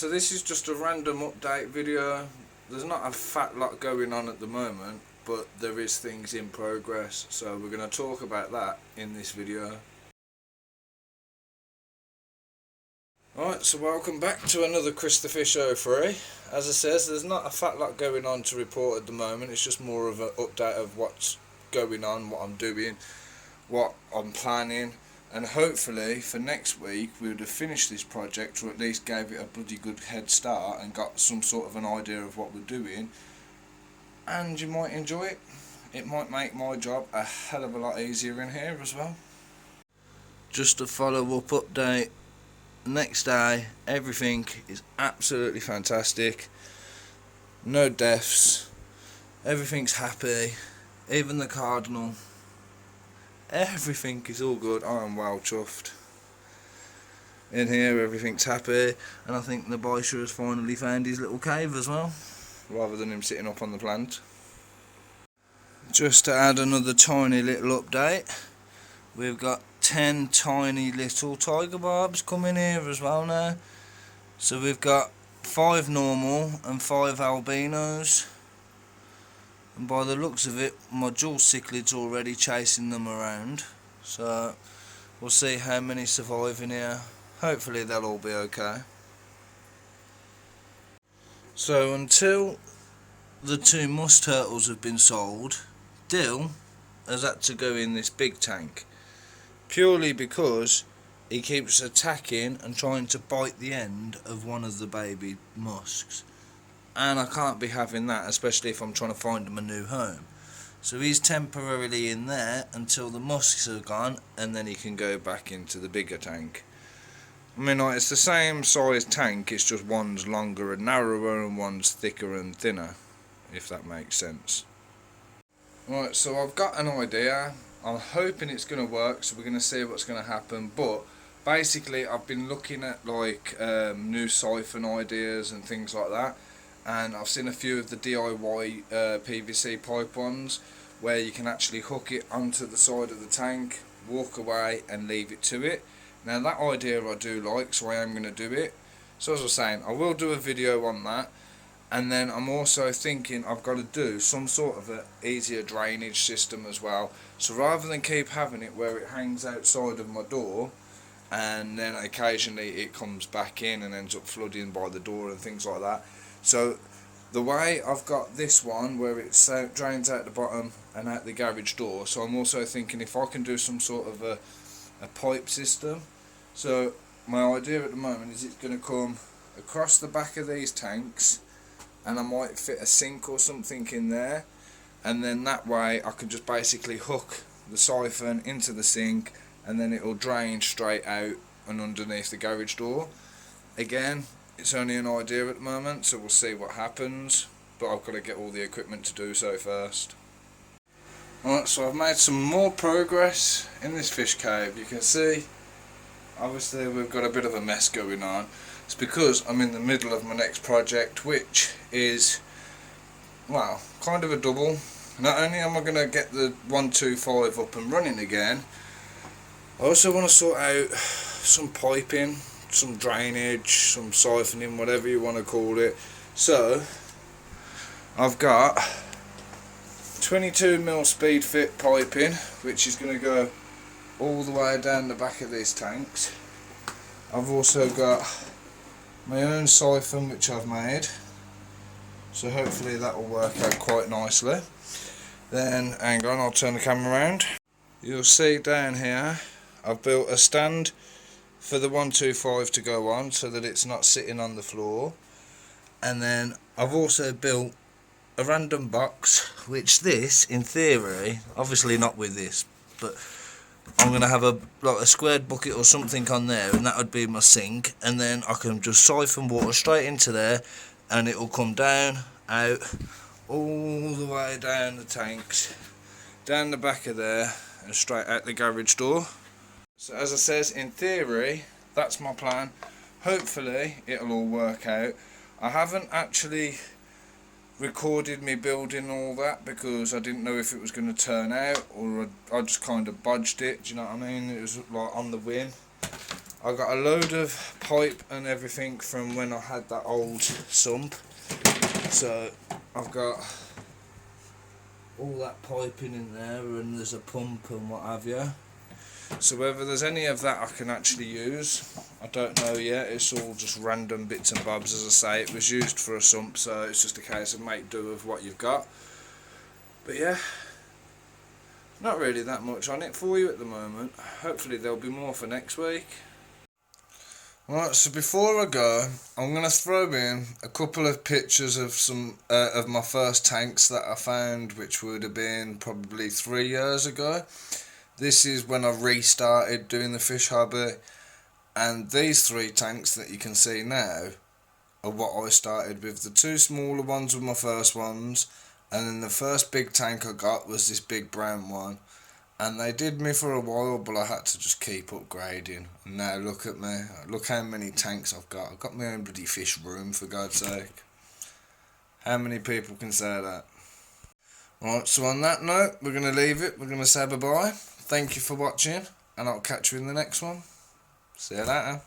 So this is just a random update video. There's not a fat lot going on at the moment, but there is things in progress, so we're going to talk about that in this video. Alright, so welcome back to another Chris the Fish 03. As I says, there's not a fat lot going on to report at the moment. It's just more of an update of what's going on, what I'm doing, what I'm planning, and hopefully for next week we would have finished this project, or at least gave it a bloody good head start and got some sort of an idea of what we're doing, and you might enjoy it. It might make my job a hell of a lot easier in here as well. Just a follow-up update. Next day, everything is absolutely fantastic. No deaths. Everything's happy. Even the cardinal. Everything is all good. I am well chuffed. In here, everything's happy, and I think the Baisha has finally found his little cave as well, rather than him sitting up on the plant. Just to add another tiny little update, we've got 10 tiny little tiger barbs coming here as well now. So we've got 5 normal and 5 albinos, and by the looks of it my jewel cichlid's already chasing them around, so we'll see how many survive in here. Hopefully they'll all be okay. So until the 2 musk turtles have been sold, Dill has had to go in this big tank, purely because he keeps attacking and trying to bite the end of one of the baby musks, and I can't be having that, especially if I'm trying to find him a new home. So he's temporarily in there until the musks are gone, and then he can go back into the bigger tank. I mean, like, it's the same size tank, it's just one's longer and narrower and one's thicker and thinner, if that makes sense. Right, so I've got an idea. I'm hoping it's going to work, so we're going to see what's going to happen. But basically I've been looking at like new siphon ideas and things like that, and I've seen a few of the DIY PVC pipe ones where you can actually hook it onto the side of the tank, walk away and leave it to it. Now that idea I do like, so I am going to do it. So as I was saying, I will do a video on that. And then I'm also thinking I've got to do some sort of an easier drainage system as well. So rather than keep having it where it hangs outside of my door and then occasionally it comes back in and ends up flooding by the door and things like that. So the way I've got this one where it drains out the bottom and out the garage door, so I'm also thinking if I can do some sort of a pipe system. So my idea at the moment is it's going to come across the back of these tanks, and I might fit a sink or something in there, and then that way I can just basically hook the siphon into the sink, and then it'll drain straight out and underneath the garage door. Again, it's only an idea at the moment, so we'll see what happens, but I've got to get all the equipment to do so first. Alright, so I've made some more progress in this fish cave. You can see obviously we've got a bit of a mess going on. It's because I'm in the middle of my next project, which is, well, kind of a double. Not only am I going to get the 125 up and running again, I also want to sort out some piping, some drainage, some siphoning, whatever you want to call it. So I've got 22mm speed fit piping, which is going to go all the way down the back of these tanks. I've also got my own siphon which I've made, so hopefully that will work out quite nicely. Then, hang on, I'll turn the camera around. You'll see down here I've built a stand for the 125 to go on so that it's not sitting on the floor, and then I've also built a random box, which this, in theory, obviously not with this, but I'm going to have like a squared bucket or something on there, and that would be my sink, and then I can just siphon water straight into there and it will come down, out, all the way down the tanks, down the back of there and straight out the garage door. So as I says, in theory that's my plan. Hopefully it'll all work out. I haven't actually recorded me building all that because I didn't know if it was going to turn out, or I just kind of bodged it, do you know what I mean? It was like on the whim. I got a load of pipe and everything from when I had that old sump. So I've got all that piping in there, and there's a pump and what have you. So whether there's any of that I can actually use, I don't know yet. It's all just random bits and bobs. As I say, it was used for a sump, so it's just a case of make do with what you've got. But yeah, not really that much on it for you at the moment. Hopefully there'll be more for next week. Right, so before I go, I'm going to throw in a couple of pictures of some of my first tanks that I found, which would have been probably 3 years ago. This is when I restarted doing the fish hobby, and these 3 tanks that you can see now are what I started with. The 2 smaller ones were my first ones, and then the first big tank I got was this big brown one. And they did me for a while, but I had to just keep upgrading. And now look at me. Look how many tanks I've got. I've got my own bloody fish room, for God's sake. How many people can say that? Right, so on that note, we're going to leave it. We're going to say bye-bye. Thank you for watching, and I'll catch you in the next one. See you later.